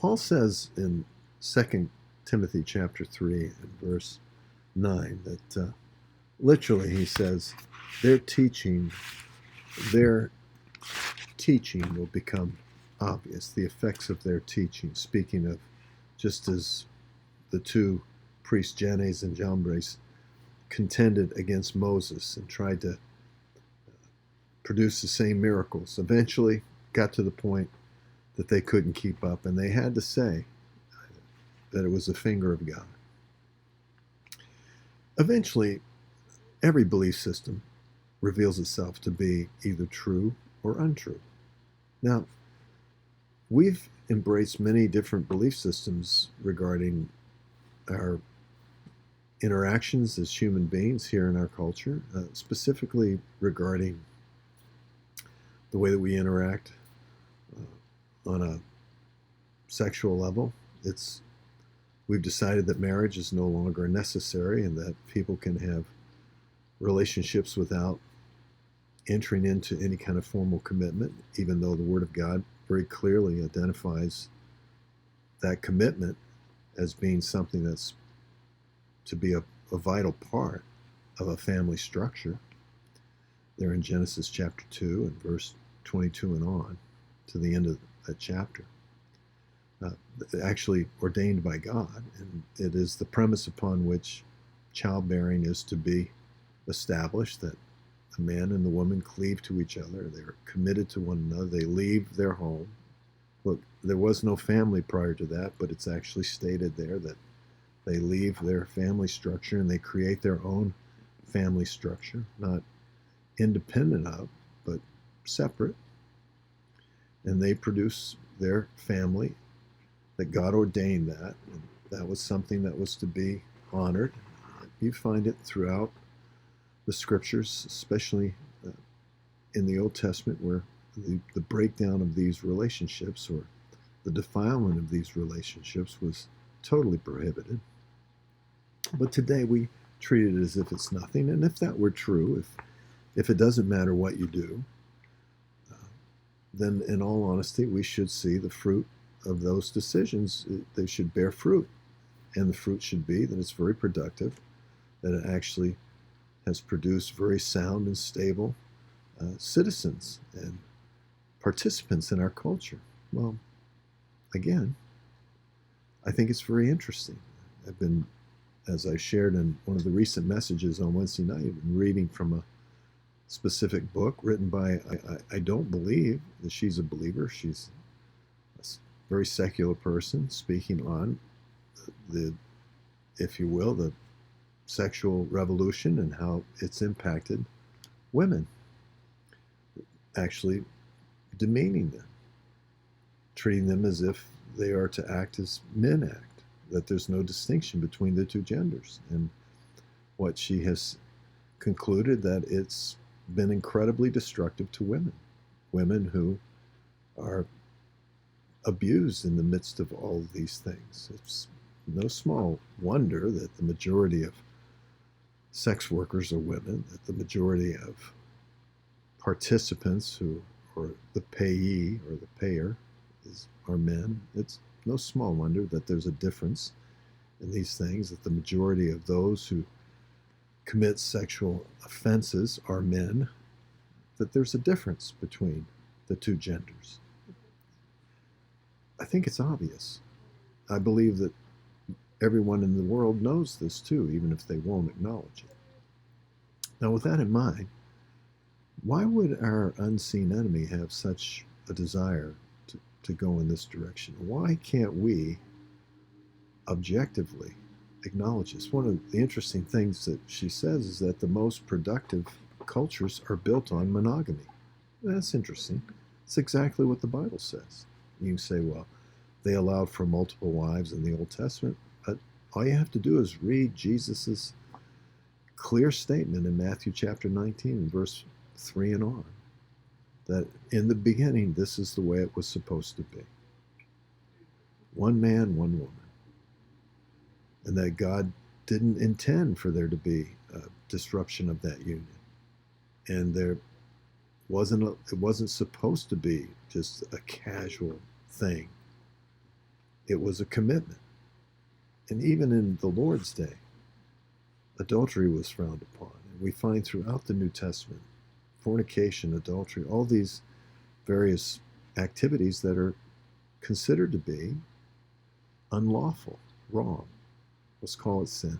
Paul says in 2 Timothy chapter 3 and verse 9 that literally he says, their teaching will become obvious, the effects of their teaching, speaking of just as the two priests, Jannes and Jambres, contended against Moses and tried to produce the same miracles. Eventually got to the point that they couldn't keep up, and they had to say that it was the finger of God. Eventually, every belief system reveals itself to be either true or untrue. Now, we've embraced many different belief systems regarding our interactions as human beings here in our culture, specifically regarding the way that we interact on a sexual level. We've decided that marriage is no longer necessary and that people can have relationships without entering into any kind of formal commitment, even though the Word of God very clearly identifies that commitment as being something that's to be a vital part of a family structure. There in Genesis chapter 2 and verse 22 and on to the end of that chapter. Actually ordained by God, and it is the premise upon which childbearing is to be established, that the man and the woman cleave to each other, they're committed to one another, they leave their home. Look, there was no family prior to that, but it's actually stated there that they leave their family structure and they create their own family structure, not independent of, but separate, and they produce their family, that God ordained that, and that was something that was to be honored. You find it throughout the scriptures, especially in the Old Testament, where the breakdown of these relationships or the defilement of these relationships was totally prohibited. But today we treat it as if it's nothing, and if that were true, if it doesn't matter what you do, then in all honesty, we should see the fruit of those decisions. They should bear fruit, and the fruit should be that it's very productive, that it actually has produced very sound and stable citizens and participants in our culture. Well, again, I think it's very interesting. I've been, as I shared in one of the recent messages on Wednesday night, I've been reading from a specific book written by, I don't believe that she's a believer. She's a very secular person speaking on the, if you will, the sexual revolution and how it's impacted women, actually demeaning them, treating them as if they are to act as men act, that there's no distinction between the two genders. And what she has concluded, that it's been incredibly destructive to women who are abused in the midst of all of these things. It's no small wonder that the majority of sex workers are women, that the majority of participants who, or the payee or the payer, are men. It's no small wonder that there's a difference in these things, that the majority of those who commit sexual offenses are men, that there's a difference between the two genders. I think it's obvious. I believe that everyone in the world knows this too, even if they won't acknowledge it. Now, with that in mind, why would our unseen enemy have such a desire to go in this direction? Why can't we objectively acknowledge this? One of the interesting things that she says is that the most productive cultures are built on monogamy. That's interesting. It's exactly what the Bible says. You can say, well, they allowed for multiple wives in the Old Testament, but all you have to do is read Jesus's clear statement in Matthew chapter 19 and verse 3 and on, that in the beginning, this is the way it was supposed to be. One man, one woman. And that God didn't intend for there to be a disruption of that union. And it wasn't supposed to be just a casual thing. It was a commitment. And even in the Lord's day, adultery was frowned upon. And we find throughout the New Testament, fornication, adultery, all these various activities that are considered to be unlawful, wrong. Let's call it sin.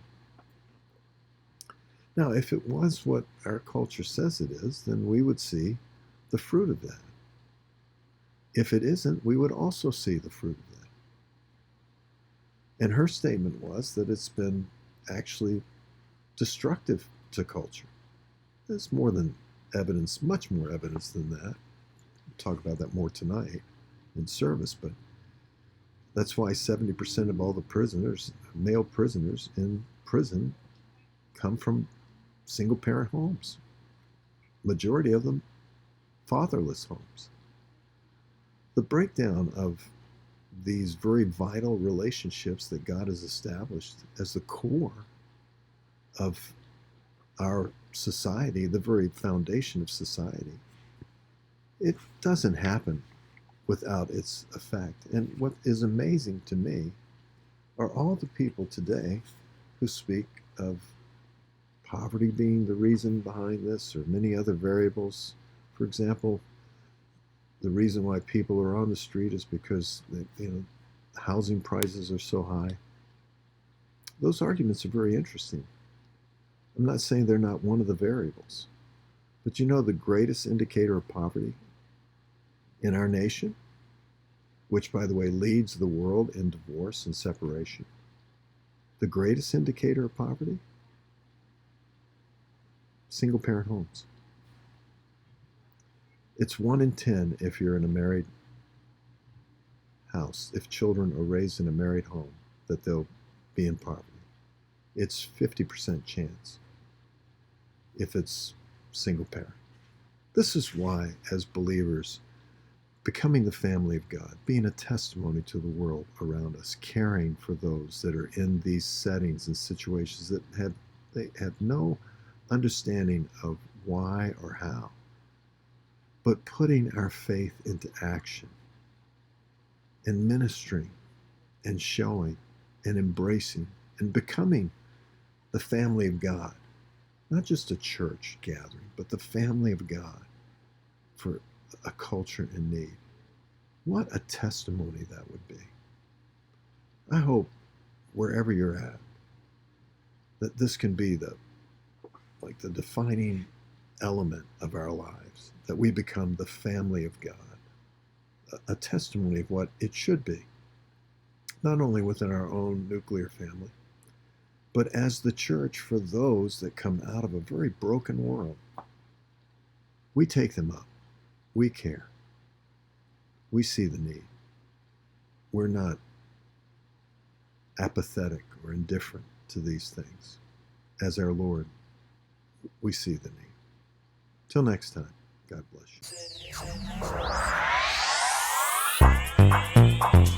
Now, if it was what our culture says it is, then we would see the fruit of that. If it isn't, we would also see the fruit of that. And her statement was that it's been actually destructive to culture. There's more than evidence, much more evidence than that. We'll talk about that more tonight in service, but that's why 70% of all the prisoners, male prisoners in prison, come from single-parent homes. Majority of them fatherless homes. The breakdown of these very vital relationships that God has established as the core of our society, the very foundation of society, it doesn't happen without its effect. And what is amazing to me are all the people today who speak of poverty being the reason behind this, or many other variables. For example, the reason why people are on the street is because housing prices are so high. Those arguments are very interesting. I'm not saying they're not one of the variables, but the greatest indicator of poverty in our nation, which, by the way, leads the world in divorce and separation, the greatest indicator of poverty? Single-parent homes. It's 1 in 10 if you're in a married house, if children are raised in a married home, that they'll be in poverty. It's 50% chance if it's single-parent. This is why, as believers, becoming the family of God, being a testimony to the world around us, caring for those that are in these settings and situations that have no understanding of why or how, but putting our faith into action and ministering and showing and embracing and becoming the family of God, not just a church gathering, but the family of God for a culture in need. What a testimony that would be. I hope wherever you're at, that this can be the defining element of our lives, that we become the family of God, a testimony of what it should be, not only within our own nuclear family, but as the church for those that come out of a very broken world. We take them up. We care. We see the need. We're not apathetic or indifferent to these things. As our Lord, we see the need. Till next time, God bless you.